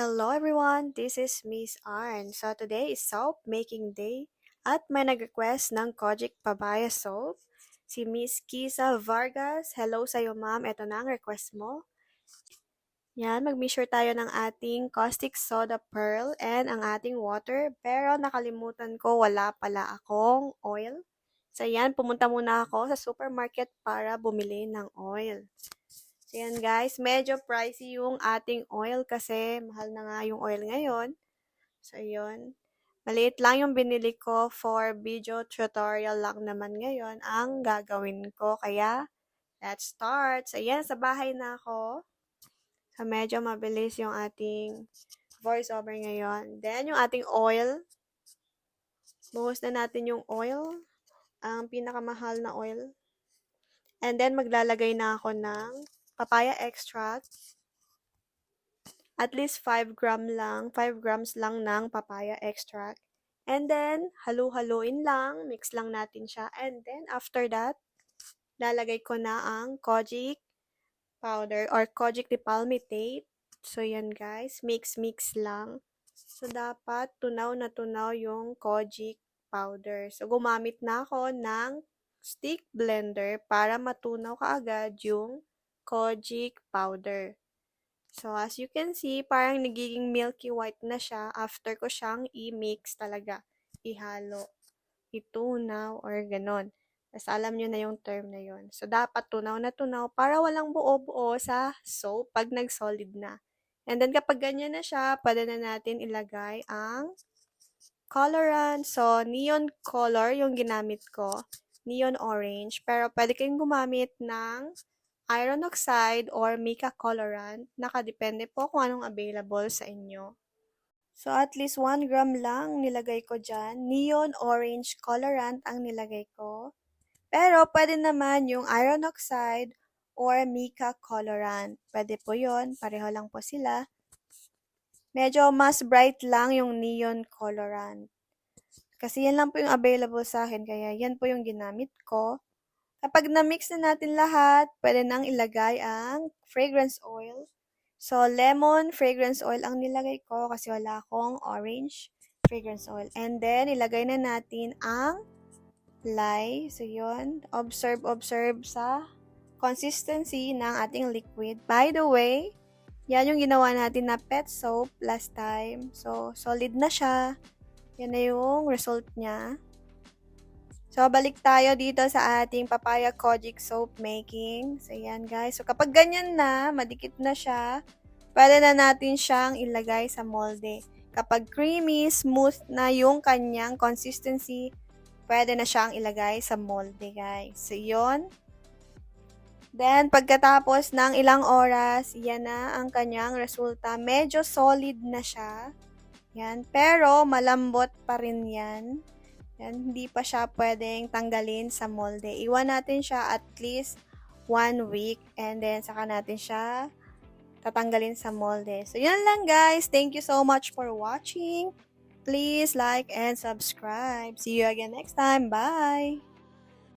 Hello everyone, this is Miss Arn. So today is soap making day at may nag-request ng Kojic Papaya Soap. Si Miss Kisa Vargas. Hello sa'yo ma'am, ito na ang request mo. Yan, mag-measure tayo ng ating caustic soda pearl and ang ating water. Pero nakalimutan ko, wala pala akong oil. So yan, pumunta muna ako sa supermarket para bumili ng oil. So yan guys, medyo pricey yung ating oil kasi mahal na nga yung oil ngayon. So yun, maliit lang yung binili ko for video tutorial lang naman ngayon ang gagawin ko. Kaya, let's start. So yan, sa bahay na ako. So medyo mabilis yung ating voiceover ngayon. Then yung ating oil, buhos na natin yung oil, ang pinakamahal na oil. And then maglalagay na ako ng papaya extract. At least 5 grams lang ng papaya extract. And then, halu-haluin lang, mix lang natin siya. And then, after that, lalagay ko na ang kojic powder or kojic dipalmitate. So, yan guys, mix lang. So, dapat tunaw na tunaw yung kojic powder. So, gumamit na ako ng stick blender para matunaw kaagad yung kojic powder. So, as you can see, parang nagiging milky white na siya after ko siyang i-mix talaga, ihalo, itunaw, or ganon. Tapos, alam nyo na yung term na yon. So, dapat tunaw na tunaw para walang buo-buo sa soap pag nag-solid na. And then, kapag ganyan na siya, pwede na natin ilagay ang colorant. So, neon color yung ginamit ko. Neon orange. Pero, pwede kayong gumamit ng iron oxide or mica colorant. Nakadepende po kung anong available sa inyo. So, at least 1 gram lang nilagay ko dyan. Neon orange colorant ang nilagay ko. Pero, pwede naman yung iron oxide or mica colorant. Pwede po yon, pareho lang po sila. Medyo mas bright lang yung neon colorant. Kasi yan lang po yung available sa akin, kaya yan po yung ginamit ko. Kapag na-mix na natin lahat, pwede nang ilagay ang fragrance oil. So, lemon fragrance oil ang nilagay ko kasi wala akong orange fragrance oil. And then, ilagay na natin ang lye. So, yun. Observe sa consistency ng ating liquid. By the way, yan yung ginawa natin na pet soap last time. So, solid na siya. Yan na yung result niya. So, balik tayo dito sa ating papaya kojic soap making. So, yan guys. So, kapag ganyan na, madikit na siya, pwede na natin siyang ilagay sa molde. Kapag creamy, smooth na yung kanyang consistency, pwede na siyang ilagay sa molde guys. So, yun. Then, pagkatapos ng ilang oras, yan na ang kanyang resulta. Medyo solid na siya. Yan. Pero, malambot pa rin yan. Yan, hindi pa siya pwedeng tanggalin sa molde. Iwan natin siya at least 1 week and then saka natin siya tatanggalin sa molde. So, yan lang guys. Thank you so much for watching. Please like and subscribe. See you again next time. Bye!